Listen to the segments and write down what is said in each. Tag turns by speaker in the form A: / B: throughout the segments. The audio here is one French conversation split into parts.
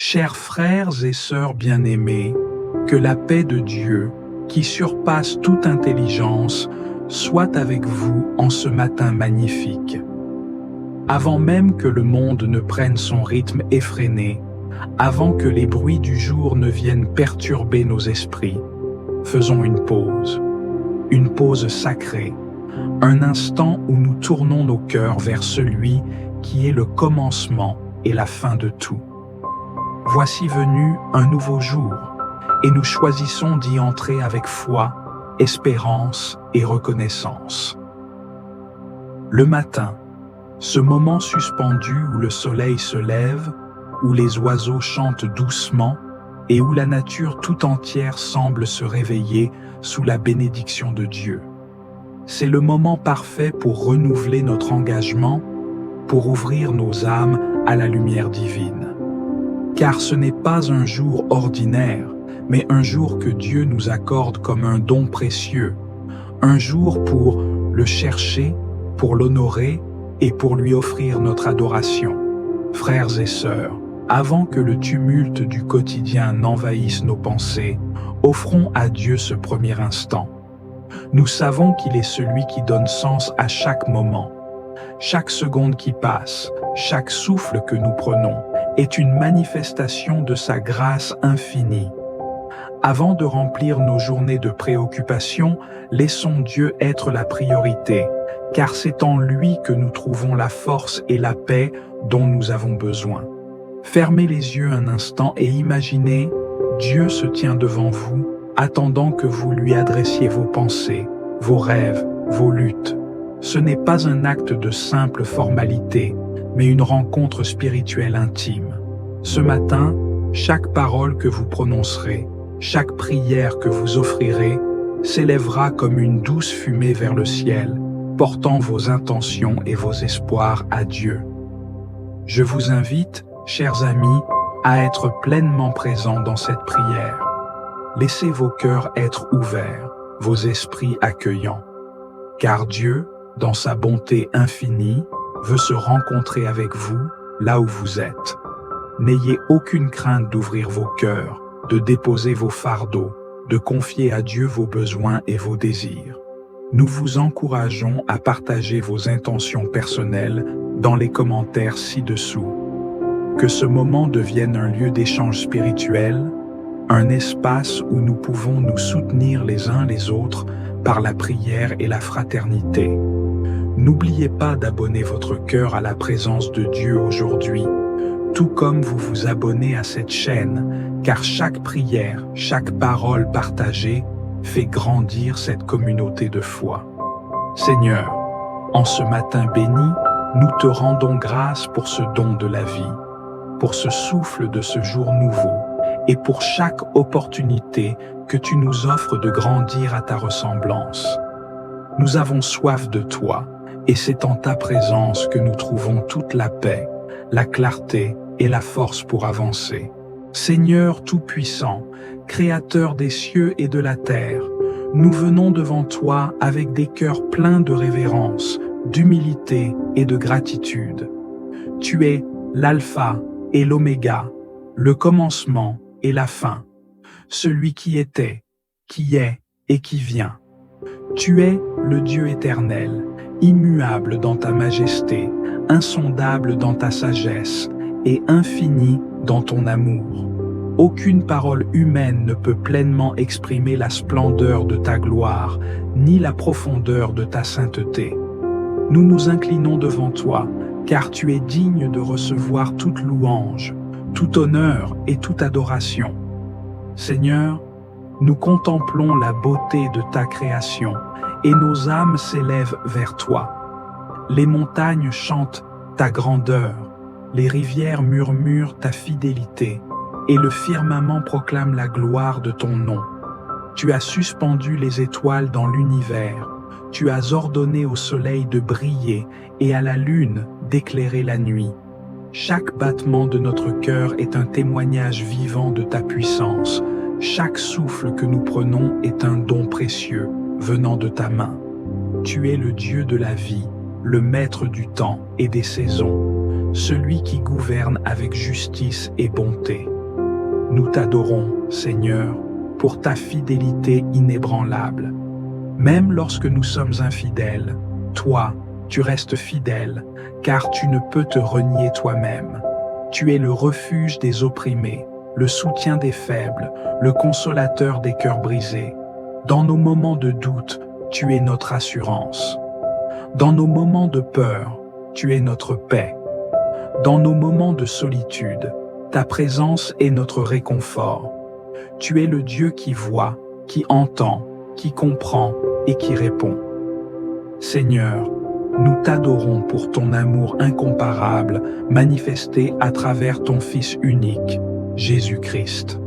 A: Chers frères et sœurs bien-aimés, que la paix de Dieu, qui surpasse toute intelligence, soit avec vous en ce matin magnifique. Avant même que le monde ne prenne son rythme effréné, avant que les bruits du jour ne viennent perturber nos esprits, faisons une pause sacrée, un instant où nous tournons nos cœurs vers celui qui est le commencement et la fin de tout. Voici venu un nouveau jour, et nous choisissons d'y entrer avec foi, espérance et reconnaissance. Le matin, ce moment suspendu où le soleil se lève, où les oiseaux chantent doucement et où la nature tout entière semble se réveiller sous la bénédiction de Dieu. C'est le moment parfait pour renouveler notre engagement, pour ouvrir nos âmes à la lumière divine. Car ce n'est pas un jour ordinaire, mais un jour que Dieu nous accorde comme un don précieux, un jour pour le chercher, pour l'honorer et pour lui offrir notre adoration. Frères et sœurs, avant que le tumulte du quotidien n'envahisse nos pensées, offrons à Dieu ce premier instant. Nous savons qu'il est celui qui donne sens à chaque moment. Chaque seconde qui passe, chaque souffle que nous prenons, est une manifestation de sa grâce infinie. Avant de remplir nos journées de préoccupation, laissons Dieu être la priorité, car c'est en lui que nous trouvons la force et la paix dont nous avons besoin. Fermez les yeux un instant et imaginez, Dieu se tient devant vous, attendant que vous lui adressiez vos pensées, vos rêves, vos luttes. Ce n'est pas un acte de simple formalité, mais une rencontre spirituelle intime. Ce matin, chaque parole que vous prononcerez, chaque prière que vous offrirez, s'élèvera comme une douce fumée vers le ciel, portant vos intentions et vos espoirs à Dieu. Je vous invite, chers amis, à être pleinement présents dans cette prière. Laissez vos cœurs être ouverts, vos esprits accueillants. Car Dieu, dans sa bonté infinie, veut se rencontrer avec vous là où vous êtes. N'ayez aucune crainte d'ouvrir vos cœurs, de déposer vos fardeaux, de confier à Dieu vos besoins et vos désirs. Nous vous encourageons à partager vos intentions personnelles dans les commentaires ci-dessous. Que ce moment devienne un lieu d'échange spirituel, un espace où nous pouvons nous soutenir les uns les autres par la prière et la fraternité. N'oubliez pas d'abonner votre cœur à la présence de Dieu aujourd'hui, tout comme vous vous abonnez à cette chaîne, car chaque prière, chaque parole partagée fait grandir cette communauté de foi. Seigneur, en ce matin béni, nous te rendons grâce pour ce don de la vie, pour ce souffle de ce jour nouveau, et pour chaque opportunité que tu nous offres de grandir à ta ressemblance. Nous avons soif de toi, et c'est en ta présence que nous trouvons toute la paix, la clarté et la force pour avancer. Seigneur Tout-Puissant, Créateur des cieux et de la terre, nous venons devant toi avec des cœurs pleins de révérence, d'humilité et de gratitude. Tu es l'alpha et l'oméga, le commencement et la fin, celui qui était, qui est et qui vient. Tu es le Dieu éternel, immuable dans ta majesté, insondable dans ta sagesse et infini dans ton amour. Aucune parole humaine ne peut pleinement exprimer la splendeur de ta gloire, ni la profondeur de ta sainteté. Nous nous inclinons devant toi, car tu es digne de recevoir toute louange, tout honneur et toute adoration. Seigneur, nous contemplons la beauté de ta création, et nos âmes s'élèvent vers toi. Les montagnes chantent ta grandeur, les rivières murmurent ta fidélité, et le firmament proclame la gloire de ton nom. Tu as suspendu les étoiles dans l'univers, tu as ordonné au soleil de briller et à la lune d'éclairer la nuit. Chaque battement de notre cœur est un témoignage vivant de ta puissance. Chaque souffle que nous prenons est un don précieux venant de ta main. Tu es le Dieu de la vie, le maître du temps et des saisons, celui qui gouverne avec justice et bonté. nous t'adorons, Seigneur, pour ta fidélité inébranlable. Même lorsque nous sommes infidèles, toi, tu restes fidèle, car tu ne peux te renier toi-même. Tu es le refuge des opprimés, le soutien des faibles, le consolateur des cœurs brisés. Dans nos moments de doute, tu es notre assurance. Dans nos moments de peur, tu es notre paix. Dans nos moments de solitude, ta présence est notre réconfort. Tu es le Dieu qui voit, qui entend, qui comprend et qui répond. Seigneur, nous t'adorons pour ton amour incomparable manifesté à travers ton Fils unique, Jésus-Christ.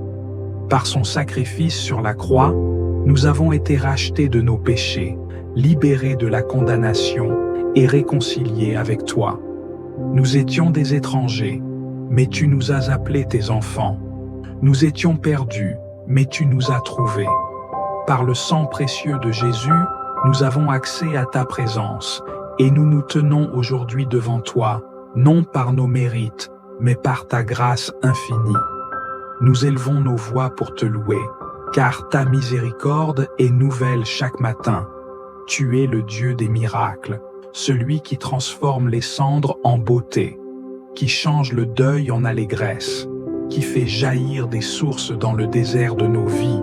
A: Par son sacrifice sur la croix, nous avons été rachetés de nos péchés, libérés de la condamnation et réconciliés avec toi. Nous étions des étrangers, mais tu nous as appelés tes enfants. Nous étions perdus, mais tu nous as trouvés. Par le sang précieux de Jésus, nous avons accès à ta présence et nous nous tenons aujourd'hui devant toi, non par nos mérites, mais par ta grâce infinie. Nous élevons nos voix pour te louer, car ta miséricorde est nouvelle chaque matin. Tu es le Dieu des miracles, celui qui transforme les cendres en beauté, qui change le deuil en allégresse, qui fait jaillir des sources dans le désert de nos vies.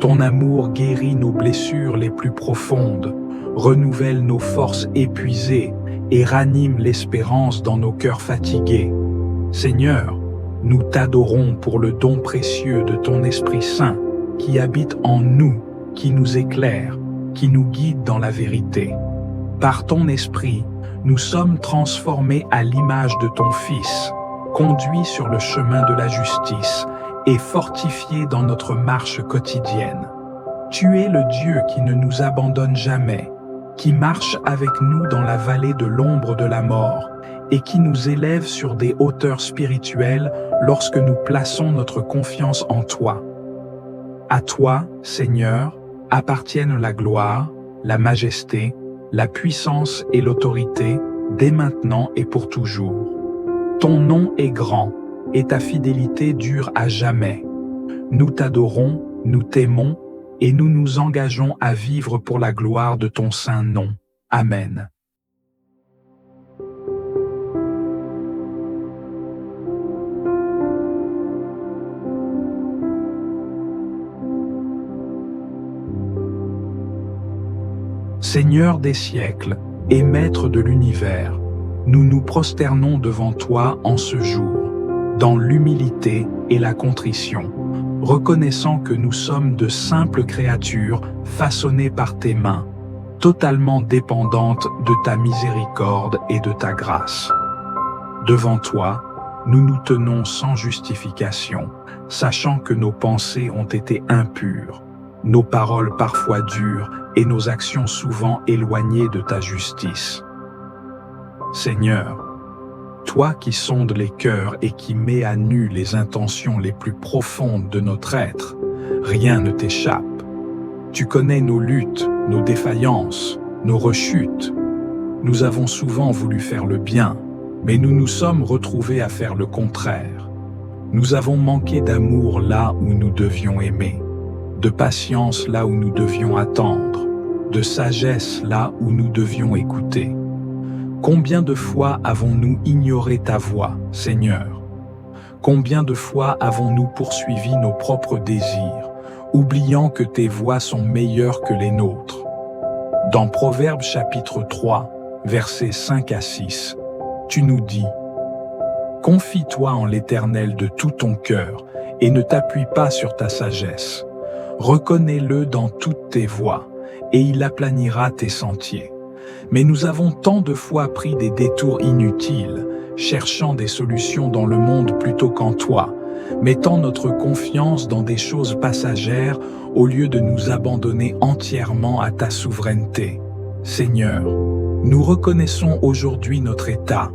A: Ton amour guérit nos blessures les plus profondes, renouvelle nos forces épuisées et ranime l'espérance dans nos cœurs fatigués. Seigneur, nous t'adorons pour le don précieux de ton Esprit Saint qui habite en nous, qui nous éclaire, qui nous guide dans la vérité. Par ton Esprit, nous sommes transformés à l'image de ton Fils, conduits sur le chemin de la justice et fortifiés dans notre marche quotidienne. Tu es le Dieu qui ne nous abandonne jamais, qui marche avec nous dans la vallée de l'ombre de la mort et qui nous élève sur des hauteurs spirituelles lorsque nous plaçons notre confiance en toi. À toi, Seigneur, appartiennent la gloire, la majesté, la puissance et l'autorité, dès maintenant et pour toujours. Ton nom est grand, et ta fidélité dure à jamais. Nous t'adorons, nous t'aimons, et nous nous engageons à vivre pour la gloire de ton saint nom. Amen. Seigneur des siècles et Maître de l'univers, nous nous prosternons devant toi en ce jour, dans l'humilité et la contrition, reconnaissant que nous sommes de simples créatures façonnées par tes mains, totalement dépendantes de ta miséricorde et de ta grâce. Devant toi, nous nous tenons sans justification, sachant que nos pensées ont été impures, nos paroles parfois dures et nos actions souvent éloignées de ta justice. Seigneur, toi qui sondes les cœurs et qui mets à nu les intentions les plus profondes de notre être, rien ne t'échappe. Tu connais nos luttes, nos défaillances, nos rechutes. Nous avons souvent voulu faire le bien, mais nous nous sommes retrouvés à faire le contraire. Nous avons manqué d'amour là où nous devions aimer, de patience là où nous devions attendre, de sagesse là où nous devions écouter. Combien de fois avons-nous ignoré ta voix, Seigneur? Combien de fois avons-nous poursuivi nos propres désirs, oubliant que tes voies sont meilleures que les nôtres? Dans Proverbes chapitre 3, versets 5 à 6, tu nous dis « Confie-toi en l'Éternel de tout ton cœur et ne t'appuie pas sur ta sagesse. Reconnais-le dans toutes tes voies, et il aplanira tes sentiers. » Mais nous avons tant de fois pris des détours inutiles, cherchant des solutions dans le monde plutôt qu'en toi, mettant notre confiance dans des choses passagères au lieu de nous abandonner entièrement à ta souveraineté. Seigneur, nous reconnaissons aujourd'hui notre état.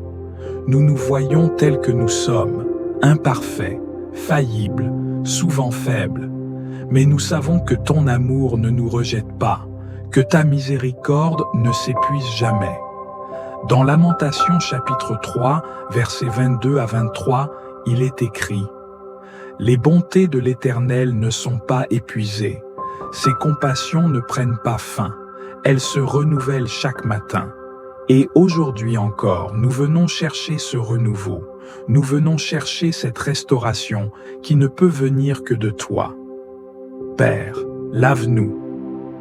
A: Nous nous voyons tels que nous sommes, imparfaits, faillibles, souvent faibles. Mais nous savons que ton amour ne nous rejette pas, que ta miséricorde ne s'épuise jamais. Dans Lamentations chapitre 3, versets 22 à 23, il est écrit « Les bontés de l'Éternel ne sont pas épuisées. Ses compassions ne prennent pas fin. Elles se renouvellent chaque matin. Et aujourd'hui encore, nous venons chercher ce renouveau. Nous venons chercher cette restauration qui ne peut venir que de toi. Père, lave-nous.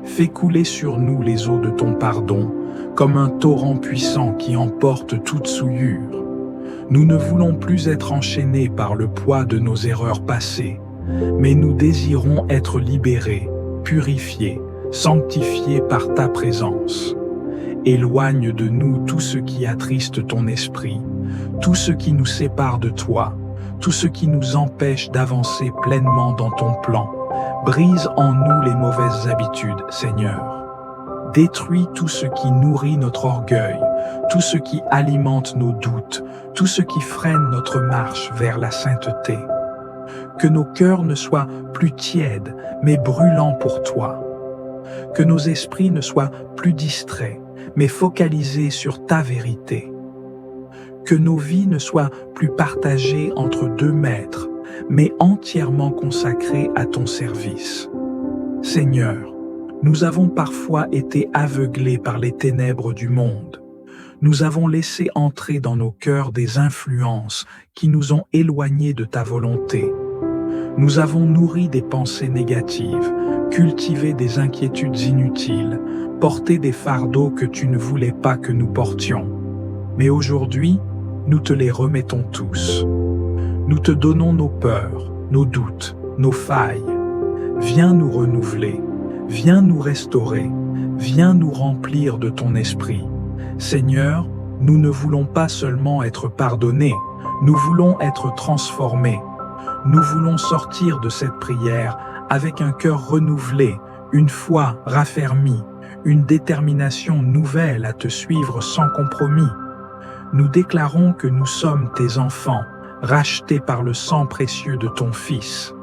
A: Fais couler sur nous les eaux de ton pardon, comme un torrent puissant qui emporte toute souillure. Nous ne voulons plus être enchaînés par le poids de nos erreurs passées, mais nous désirons être libérés, purifiés, sanctifiés par ta présence. Éloigne de nous tout ce qui attriste ton esprit, tout ce qui nous sépare de toi, tout ce qui nous empêche d'avancer pleinement dans ton plan. Brise en nous les mauvaises habitudes, Seigneur. Détruis tout ce qui nourrit notre orgueil, tout ce qui alimente nos doutes, tout ce qui freine notre marche vers la sainteté. Que nos cœurs ne soient plus tièdes, mais brûlants pour toi. Que nos esprits ne soient plus distraits, mais focalisés sur ta vérité. Que nos vies ne soient plus partagées entre deux maîtres, mais entièrement consacrées à ton service. Seigneur, nous avons parfois été aveuglés par les ténèbres du monde. Nous avons laissé entrer dans nos cœurs des influences qui nous ont éloignés de ta volonté. Nous avons nourri des pensées négatives, cultivé des inquiétudes inutiles, porté des fardeaux que tu ne voulais pas que nous portions. Mais aujourd'hui, nous te les remettons tous. Nous te donnons nos peurs, nos doutes, nos failles. Viens nous renouveler, viens nous restaurer, viens nous remplir de ton esprit. Seigneur, nous ne voulons pas seulement être pardonnés, nous voulons être transformés. Nous voulons sortir de cette prière avec un cœur renouvelé, une foi raffermie, une détermination nouvelle à te suivre sans compromis. Nous déclarons que nous sommes tes enfants, rachetés par le sang précieux de ton Fils.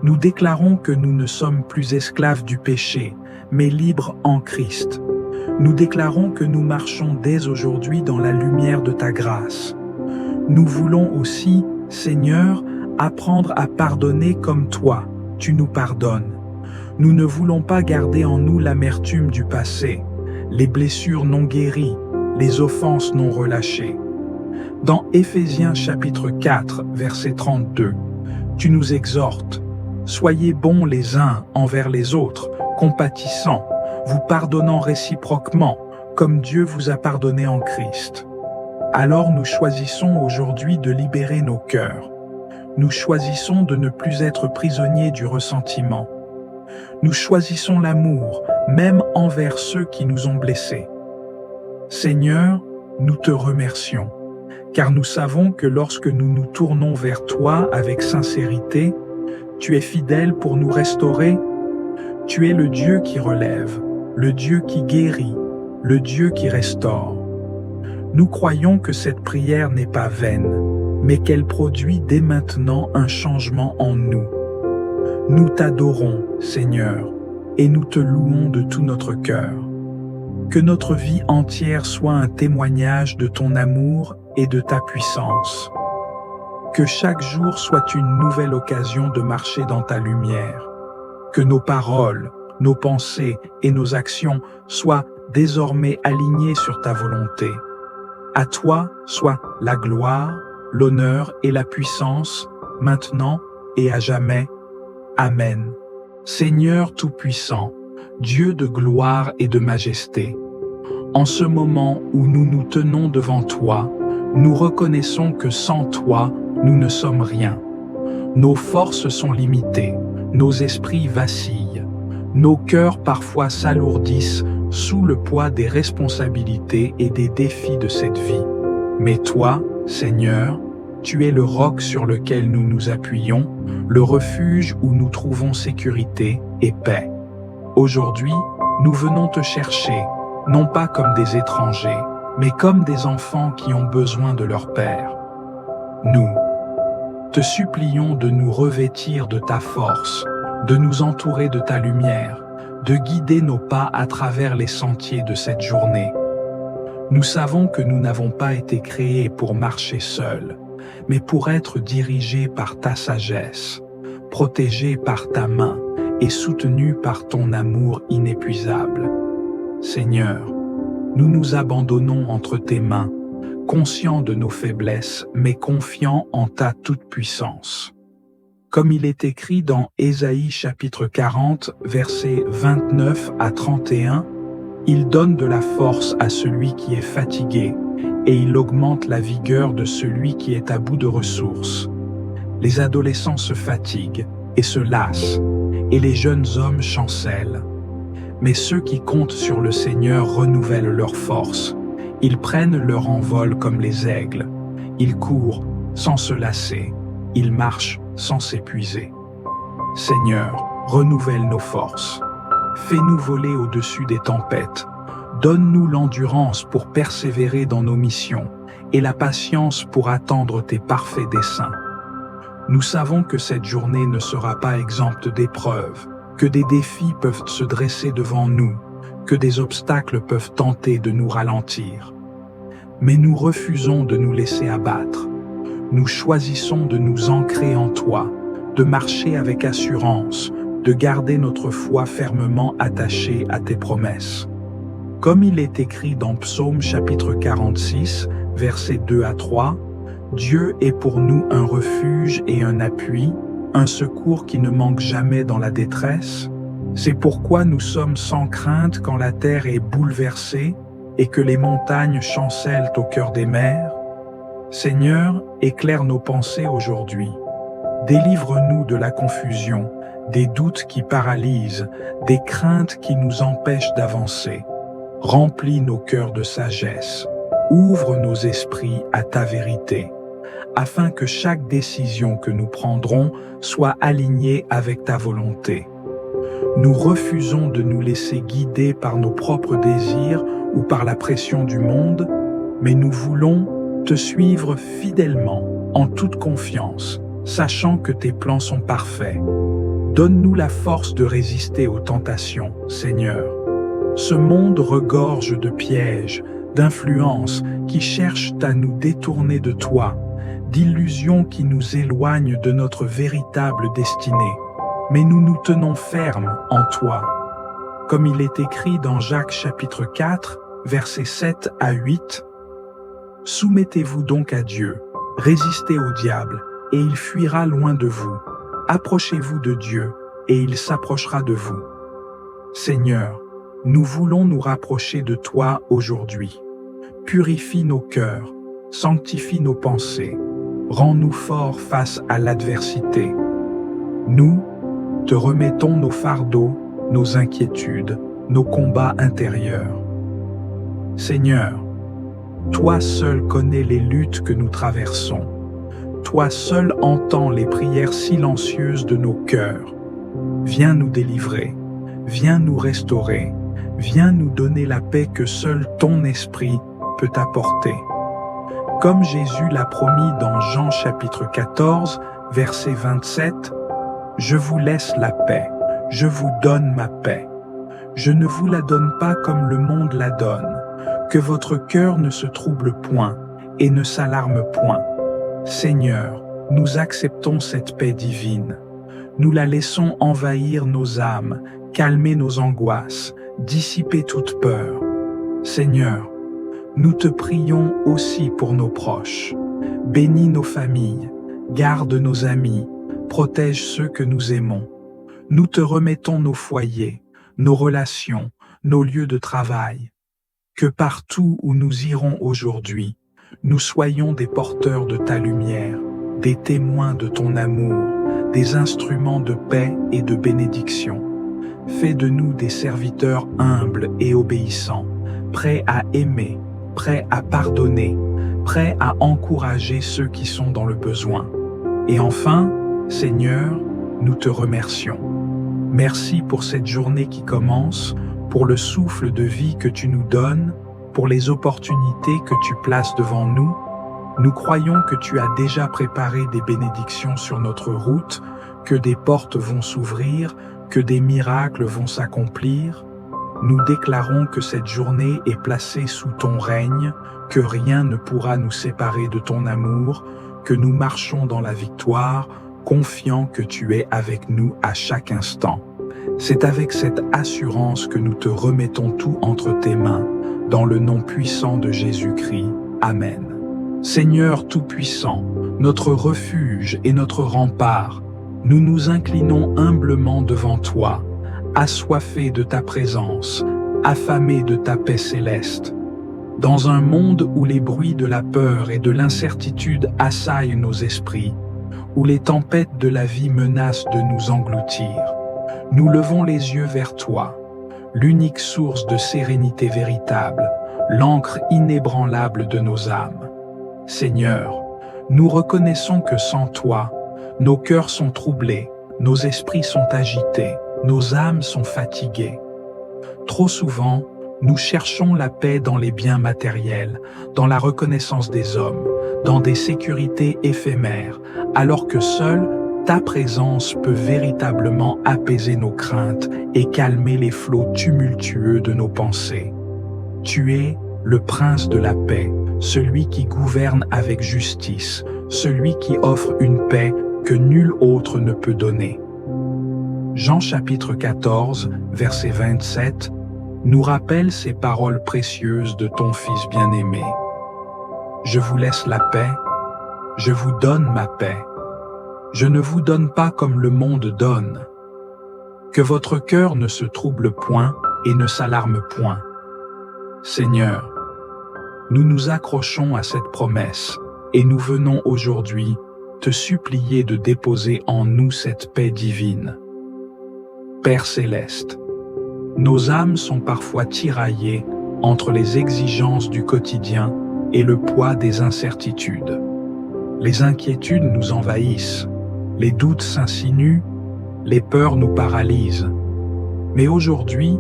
A: Nous déclarons que nous ne sommes plus esclaves du péché, mais libres en Christ. Nous déclarons que nous marchons dès aujourd'hui dans la lumière de ta grâce. Nous voulons aussi, Seigneur, apprendre à pardonner comme toi, tu nous pardonnes. Nous ne voulons pas garder en nous l'amertume du passé, les blessures non guéries, les offenses non relâchées. Dans Éphésiens chapitre 4, verset 32, tu nous exhortes, « Soyez bons les uns envers les autres, compatissants, vous pardonnant réciproquement, comme Dieu vous a pardonné en Christ. » Alors nous choisissons aujourd'hui de libérer nos cœurs. Nous choisissons de ne plus être prisonniers du ressentiment. Nous choisissons l'amour, même envers ceux qui nous ont blessés. Seigneur, nous te remercions, car nous savons que lorsque nous nous tournons vers toi avec sincérité, tu es fidèle pour nous restaurer. Tu es le Dieu qui relève, le Dieu qui guérit, le Dieu qui restaure. Nous croyons que cette prière n'est pas vaine, mais qu'elle produit dès maintenant un changement en nous. Nous t'adorons, Seigneur, et nous te louons de tout notre cœur. Que notre vie entière soit un témoignage de ton amour et de ta puissance. Que chaque jour soit une nouvelle occasion de marcher dans ta lumière. Que nos paroles, nos pensées et nos actions soient désormais alignées sur ta volonté. À toi soit la gloire, l'honneur et la puissance, maintenant et à jamais. Amen. Seigneur Tout-Puissant, Dieu de gloire et de majesté, en ce moment où nous nous tenons devant toi, nous reconnaissons que sans toi, nous ne sommes rien. Nos forces sont limitées, nos esprits vacillent, nos cœurs parfois s'alourdissent sous le poids des responsabilités et des défis de cette vie. Mais toi, Seigneur, tu es le roc sur lequel nous nous appuyons, le refuge où nous trouvons sécurité et paix. Aujourd'hui, nous venons te chercher, non pas comme des étrangers, mais comme des enfants qui ont besoin de leur Père. Nous te supplions de nous revêtir de ta force, de nous entourer de ta lumière, de guider nos pas à travers les sentiers de cette journée. Nous savons que nous n'avons pas été créés pour marcher seuls, mais pour être dirigés par ta sagesse, protégés par ta main et soutenus par ton amour inépuisable. Seigneur, nous nous abandonnons entre tes mains, conscients de nos faiblesses, mais confiants en ta toute-puissance. Comme il est écrit dans Ésaïe chapitre 40, versets 29 à 31, il donne de la force à celui qui est fatigué, et il augmente la vigueur de celui qui est à bout de ressources. Les adolescents se fatiguent et se lassent, et les jeunes hommes chancellent. Mais ceux qui comptent sur le Seigneur renouvellent leurs forces. Ils prennent leur envol comme les aigles. Ils courent sans se lasser. Ils marchent sans s'épuiser. Seigneur, renouvelle nos forces. Fais-nous voler au-dessus des tempêtes. Donne-nous l'endurance pour persévérer dans nos missions et la patience pour attendre tes parfaits desseins. Nous savons que cette journée ne sera pas exempte d'épreuves, que des défis peuvent se dresser devant nous, que des obstacles peuvent tenter de nous ralentir. Mais nous refusons de nous laisser abattre. Nous choisissons de nous ancrer en toi, de marcher avec assurance, de garder notre foi fermement attachée à tes promesses. Comme il est écrit dans Psaume chapitre 46, versets 2 à 3, Dieu est pour nous un refuge et un appui, un secours qui ne manque jamais dans la détresse. C'est pourquoi nous sommes sans crainte quand la terre est bouleversée et que les montagnes chancellent au cœur des mers. Seigneur, éclaire nos pensées aujourd'hui. Délivre-nous de la confusion, des doutes qui paralysent, des craintes qui nous empêchent d'avancer. Remplis nos cœurs de sagesse. Ouvre nos esprits à ta vérité, afin que chaque décision que nous prendrons soit alignée avec ta volonté. Nous refusons de nous laisser guider par nos propres désirs ou par la pression du monde, mais nous voulons te suivre fidèlement, en toute confiance, sachant que tes plans sont parfaits. Donne-nous la force de résister aux tentations, Seigneur. Ce monde regorge de pièges, d'influences qui cherchent à nous détourner de toi, d'illusions qui nous éloignent de notre véritable destinée. Mais nous nous tenons fermes en toi. Comme il est écrit dans Jacques chapitre 4, versets 7 à 8, « Soumettez-vous donc à Dieu, résistez au diable, et il fuira loin de vous. Approchez-vous de Dieu, et il s'approchera de vous. » Seigneur, nous voulons nous rapprocher de toi aujourd'hui. Purifie nos cœurs, sanctifie nos pensées, rends-nous forts face à l'adversité. Nous te remettons nos fardeaux, nos inquiétudes, nos combats intérieurs. Seigneur, toi seul connais les luttes que nous traversons. Toi seul entends les prières silencieuses de nos cœurs. Viens nous délivrer, viens nous restaurer, viens nous donner la paix que seul ton esprit peut apporter. Comme Jésus l'a promis dans Jean chapitre 14, verset 27, « Je vous laisse la paix, je vous donne ma paix. Je ne vous la donne pas comme le monde la donne. Que votre cœur ne se trouble point et ne s'alarme point. Seigneur, nous acceptons cette paix divine. Nous la laissons envahir nos âmes, calmer nos angoisses, dissiper toute peur. Seigneur, nous te prions aussi pour nos proches. Bénis nos familles, garde nos amis, protège ceux que nous aimons. Nous te remettons nos foyers, nos relations, nos lieux de travail. Que partout où nous irons aujourd'hui, nous soyons des porteurs de ta lumière, des témoins de ton amour, des instruments de paix et de bénédiction. Fais de nous des serviteurs humbles et obéissants, prêts à aimer, prêts à pardonner, prêts à encourager ceux qui sont dans le besoin. Et enfin, Seigneur, nous te remercions. Merci pour cette journée qui commence, pour le souffle de vie que tu nous donnes, pour les opportunités que tu places devant nous. Nous croyons que tu as déjà préparé des bénédictions sur notre route, que des portes vont s'ouvrir, que des miracles vont s'accomplir. Nous déclarons que cette journée est placée sous ton règne, que rien ne pourra nous séparer de ton amour, que nous marchons dans la victoire, confiants que tu es avec nous à chaque instant. C'est avec cette assurance que nous te remettons tout entre tes mains, dans le nom puissant de Jésus-Christ. Amen. Seigneur Tout-Puissant, notre refuge et notre rempart, nous nous inclinons humblement devant toi, assoiffés de ta présence, affamés de ta paix céleste. Dans un monde où les bruits de la peur et de l'incertitude assaillent nos esprits, où les tempêtes de la vie menacent de nous engloutir, nous levons les yeux vers toi, l'unique source de sérénité véritable, l'encre inébranlable de nos âmes. Seigneur, nous reconnaissons que sans toi, nos cœurs sont troublés, nos esprits sont agités, nos âmes sont fatiguées. Trop souvent, nous cherchons la paix dans les biens matériels, dans la reconnaissance des hommes, dans des sécurités éphémères, alors que seule ta présence peut véritablement apaiser nos craintes et calmer les flots tumultueux de nos pensées. Tu es le prince de la paix, celui qui gouverne avec justice, celui qui offre une paix que nul autre ne peut donner. Jean chapitre 14, verset 27, nous rappelle ces paroles précieuses de ton Fils bien-aimé. Je vous laisse la paix, je vous donne ma paix. Je ne vous donne pas comme le monde donne. Que votre cœur ne se trouble point et ne s'alarme point. Seigneur, nous nous accrochons à cette promesse et nous venons aujourd'hui te supplier de déposer en nous cette paix divine. Père céleste, nos âmes sont parfois tiraillées entre les exigences du quotidien et le poids des incertitudes. Les inquiétudes nous envahissent, les doutes s'insinuent, les peurs nous paralysent. Mais aujourd'hui,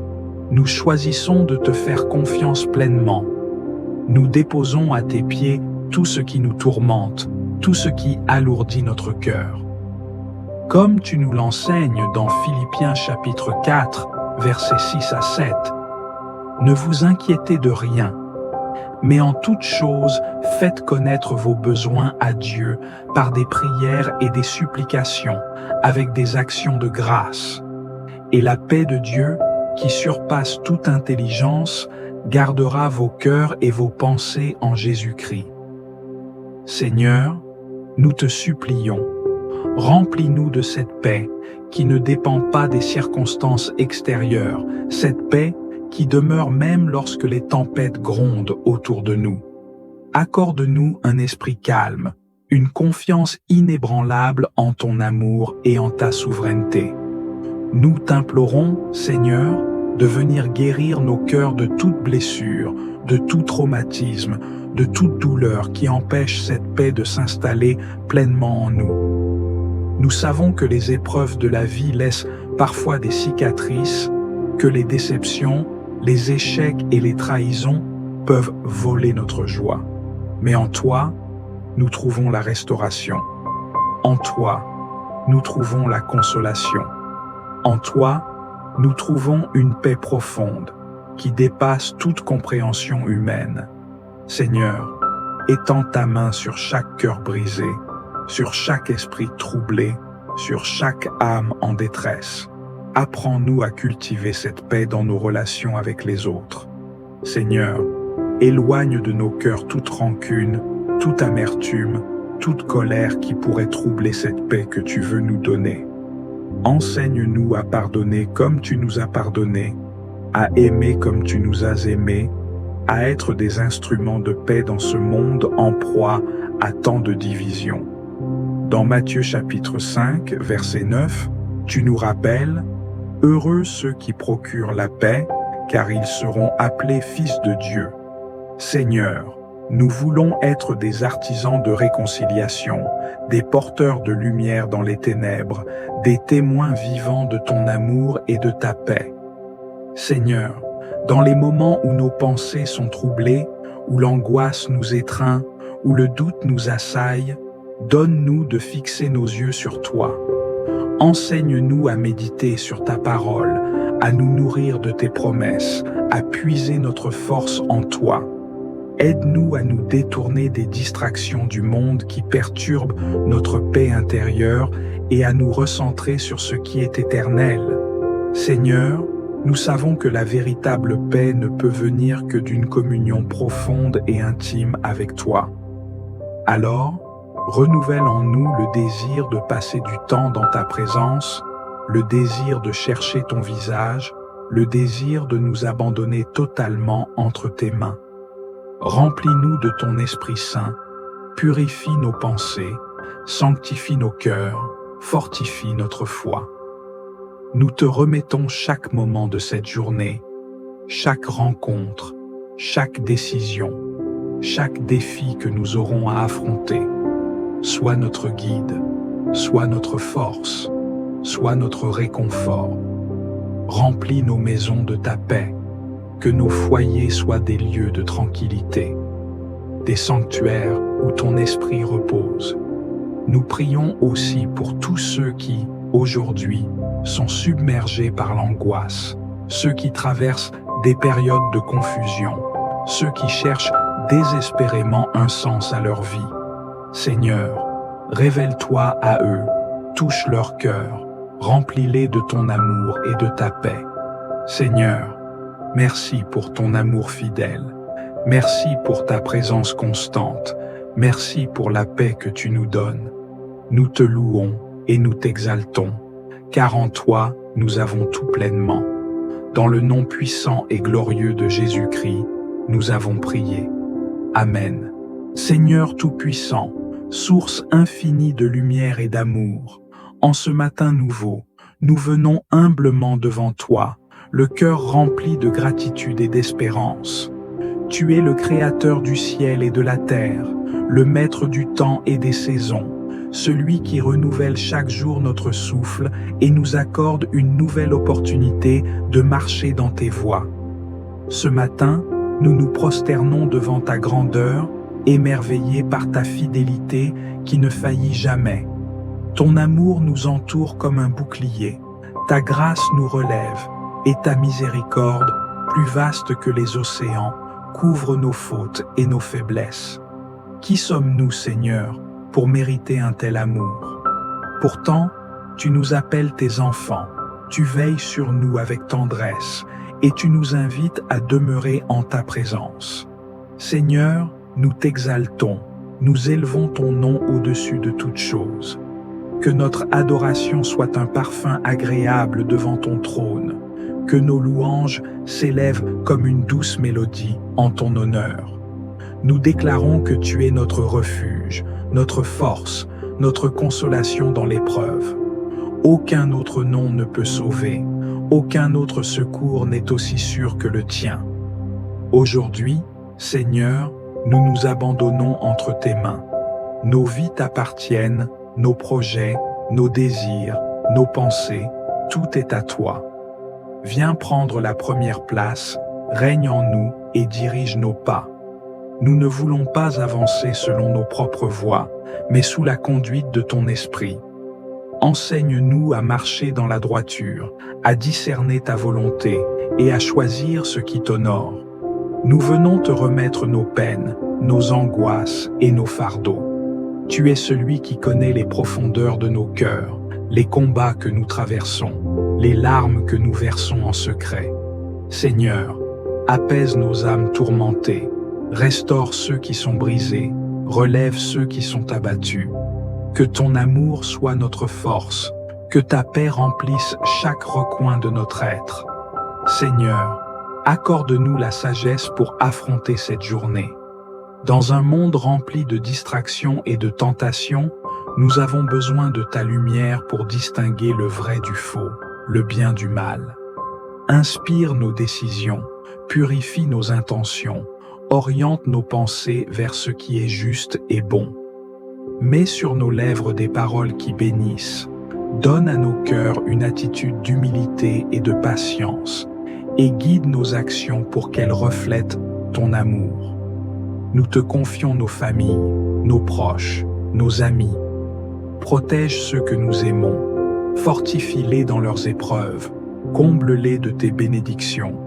A: nous choisissons de te faire confiance pleinement. Nous déposons à tes pieds tout ce qui nous tourmente, tout ce qui alourdit notre cœur. Comme tu nous l'enseignes dans Philippiens chapitre 4, versets 6 à 7, ne vous inquiétez de rien, mais en toute chose, faites connaître vos besoins à Dieu par des prières et des supplications, avec des actions de grâce. Et la paix de Dieu, qui surpasse toute intelligence, gardera vos cœurs et vos pensées en Jésus-Christ. Seigneur, nous te supplions, remplis-nous de cette paix qui ne dépend pas des circonstances extérieures, cette paix qui demeure même lorsque les tempêtes grondent autour de nous. Accorde-nous un esprit calme, une confiance inébranlable en ton amour et en ta souveraineté. Nous t'implorons, Seigneur, de venir guérir nos cœurs de toute blessure, de tout traumatisme, de toute douleur qui empêche cette paix de s'installer pleinement en nous. Nous savons que les épreuves de la vie laissent parfois des cicatrices, que les déceptions, les échecs et les trahisons peuvent voler notre joie. Mais en toi, nous trouvons la restauration. En toi, nous trouvons la consolation. En toi, nous trouvons une paix profonde qui dépasse toute compréhension humaine. Seigneur, étends ta main sur chaque cœur brisé, sur chaque esprit troublé, sur chaque âme en détresse. Apprends-nous à cultiver cette paix dans nos relations avec les autres. Seigneur, éloigne de nos cœurs toute rancune, toute amertume, toute colère qui pourrait troubler cette paix que tu veux nous donner. Enseigne-nous à pardonner comme tu nous as pardonné, à aimer comme tu nous as aimés, à être des instruments de paix dans ce monde en proie à tant de divisions. Dans Matthieu chapitre 5, verset 9, tu nous rappelles « Heureux ceux qui procurent la paix, car ils seront appelés fils de Dieu. » Seigneur, nous voulons être des artisans de réconciliation, des porteurs de lumière dans les ténèbres, des témoins vivants de ton amour et de ta paix. Seigneur, dans les moments où nos pensées sont troublées, où l'angoisse nous étreint, où le doute nous assaille, donne-nous de fixer nos yeux sur toi. Enseigne-nous à méditer sur ta parole, à nous nourrir de tes promesses, à puiser notre force en toi. Aide-nous à nous détourner des distractions du monde qui perturbent notre paix intérieure et à nous recentrer sur ce qui est éternel. Seigneur, nous savons que la véritable paix ne peut venir que d'une communion profonde et intime avec toi. Alors, renouvelle en nous le désir de passer du temps dans ta présence, le désir de chercher ton visage, le désir de nous abandonner totalement entre tes mains. Remplis-nous de ton Esprit Saint, purifie nos pensées, sanctifie nos cœurs, fortifie notre foi. Nous te remettons chaque moment de cette journée, chaque rencontre, chaque décision, chaque défi que nous aurons à affronter. Sois notre guide, sois notre force, sois notre réconfort. Remplis nos maisons de ta paix, que nos foyers soient des lieux de tranquillité, des sanctuaires où ton esprit repose. Nous prions aussi pour tous ceux qui, aujourd'hui, sont submergés par l'angoisse, ceux qui traversent des périodes de confusion, ceux qui cherchent désespérément un sens à leur vie. Seigneur, révèle-toi à eux, touche leur cœur, remplis-les de ton amour et de ta paix. Seigneur, merci pour ton amour fidèle, merci pour ta présence constante, merci pour la paix que tu nous donnes. Nous te louons et nous t'exaltons, car en toi nous avons tout pleinement. Dans le nom puissant et glorieux de Jésus-Christ, nous avons prié. Amen. Seigneur Tout-Puissant, source infinie de lumière et d'amour, en ce matin nouveau, nous venons humblement devant toi, le cœur rempli de gratitude et d'espérance. Tu es le Créateur du ciel et de la terre, le Maître du temps et des saisons, celui qui renouvelle chaque jour notre souffle et nous accorde une nouvelle opportunité de marcher dans tes voies. Ce matin, nous nous prosternons devant ta grandeur, émerveillés par ta fidélité qui ne faillit jamais. Ton amour nous entoure comme un bouclier, ta grâce nous relève, et ta miséricorde, plus vaste que les océans, couvre nos fautes et nos faiblesses. Qui sommes-nous, Seigneur, pour mériter un tel amour? Pourtant, tu nous appelles tes enfants, tu veilles sur nous avec tendresse, et tu nous invites à demeurer en ta présence. Seigneur, nous t'exaltons, nous élevons ton nom au-dessus de toutes choses. Que notre adoration soit un parfum agréable devant ton trône, que nos louanges s'élèvent comme une douce mélodie en ton honneur. Nous déclarons que tu es notre refuge, notre force, notre consolation dans l'épreuve. Aucun autre nom ne peut sauver, aucun autre secours n'est aussi sûr que le tien. Aujourd'hui, Seigneur, nous nous abandonnons entre tes mains. Nos vies t'appartiennent, nos projets, nos désirs, nos pensées, tout est à toi. Viens prendre la première place, règne en nous et dirige nos pas. Nous ne voulons pas avancer selon nos propres voies, mais sous la conduite de ton esprit. Enseigne-nous à marcher dans la droiture, à discerner ta volonté et à choisir ce qui t'honore. Nous venons te remettre nos peines, nos angoisses et nos fardeaux. Tu es celui qui connaît les profondeurs de nos cœurs, les combats que nous traversons, les larmes que nous versons en secret. Seigneur, apaise nos âmes tourmentées, restaure ceux qui sont brisés, relève ceux qui sont abattus. Que ton amour soit notre force, que ta paix remplisse chaque recoin de notre être. Seigneur, accorde-nous la sagesse pour affronter cette journée. Dans un monde rempli de distractions et de tentations, nous avons besoin de ta lumière pour distinguer le vrai du faux, le bien du mal. Inspire nos décisions, purifie nos intentions, oriente nos pensées vers ce qui est juste et bon. Mets sur nos lèvres des paroles qui bénissent, donne à nos cœurs une attitude d'humilité et de patience, et guide nos actions pour qu'elles reflètent ton amour. Nous te confions nos familles, nos proches, nos amis. Protège ceux que nous aimons, fortifie-les dans leurs épreuves, comble-les de tes bénédictions.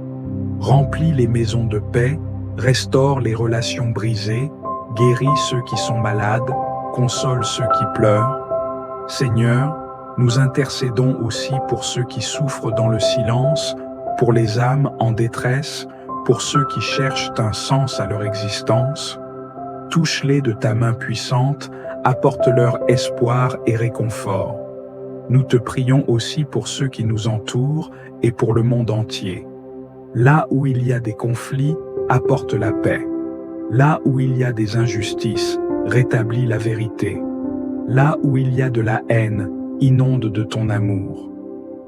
A: Remplis les maisons de paix restaure les relations brisées, guéris ceux qui sont malades, console ceux qui pleurent. Seigneur, nous intercédons aussi pour ceux qui souffrent dans le silence, pour les âmes en détresse, pour ceux qui cherchent un sens à leur existence. Touche-les de ta main puissante, apporte-leur espoir et réconfort. Nous te prions aussi pour ceux qui nous entourent et pour le monde entier. Là où il y a des conflits, apporte la paix. Là où il y a des injustices, rétablis la vérité. Là où il y a de la haine, inonde de ton amour.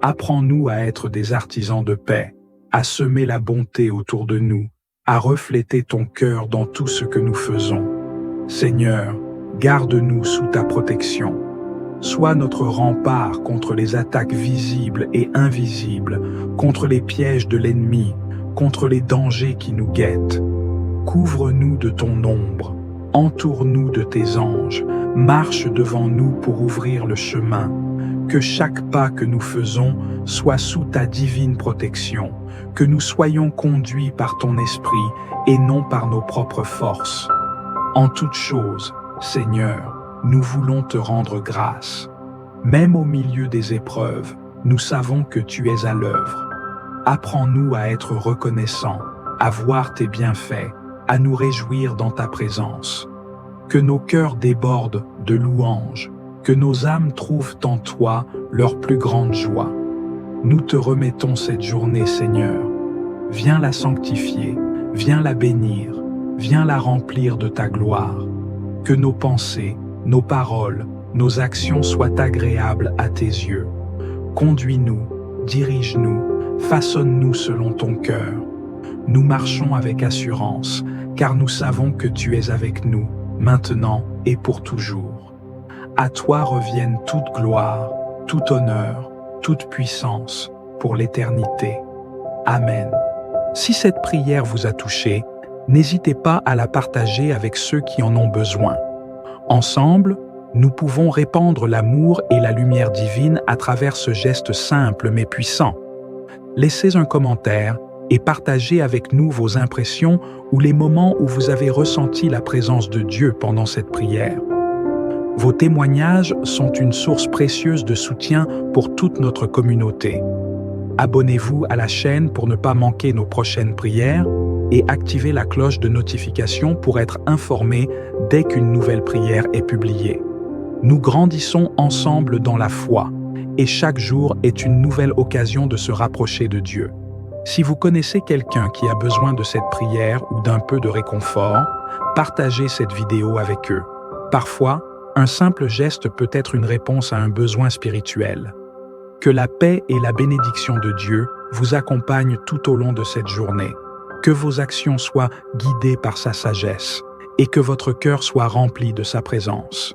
A: Apprends-nous à être des artisans de paix, à semer la bonté autour de nous, à refléter ton cœur dans tout ce que nous faisons. Seigneur, garde-nous sous ta protection. Sois notre rempart contre les attaques visibles et invisibles, contre les pièges de l'ennemi, contre les dangers qui nous guettent. Couvre-nous de ton ombre, entoure-nous de tes anges, marche devant nous pour ouvrir le chemin. Que chaque pas que nous faisons soit sous ta divine protection, que nous soyons conduits par ton esprit et non par nos propres forces. En toutes choses, Seigneur, nous voulons te rendre grâce. Même au milieu des épreuves, nous savons que tu es à l'œuvre. Apprends-nous à être reconnaissants, à voir tes bienfaits, à nous réjouir dans ta présence. Que nos cœurs débordent de louanges, que nos âmes trouvent en toi leur plus grande joie. Nous te remettons cette journée, Seigneur. Viens la sanctifier, viens la bénir, viens la remplir de ta gloire. Que nos pensées, nos paroles, nos actions soient agréables à tes yeux. Conduis-nous, dirige-nous, façonne-nous selon ton cœur. Nous marchons avec assurance, car nous savons que tu es avec nous, maintenant et pour toujours. À toi reviennent toute gloire, tout honneur, toute puissance, pour l'éternité. Amen. Si cette prière vous a touché, n'hésitez pas à la partager avec ceux qui en ont besoin. Ensemble, nous pouvons répandre l'amour et la lumière divine à travers ce geste simple mais puissant. Laissez un commentaire et partagez avec nous vos impressions ou les moments où vous avez ressenti la présence de Dieu pendant cette prière. Vos témoignages sont une source précieuse de soutien pour toute notre communauté. Abonnez-vous à la chaîne pour ne pas manquer nos prochaines prières et activez la cloche de notification pour être informé dès qu'une nouvelle prière est publiée. Nous grandissons ensemble dans la foi et chaque jour est une nouvelle occasion de se rapprocher de Dieu. Si vous connaissez quelqu'un qui a besoin de cette prière ou d'un peu de réconfort, partagez cette vidéo avec eux. Parfois, un simple geste peut être une réponse à un besoin spirituel. Que la paix et la bénédiction de Dieu vous accompagnent tout au long de cette journée. Que vos actions soient guidées par sa sagesse et que votre cœur soit rempli de sa présence.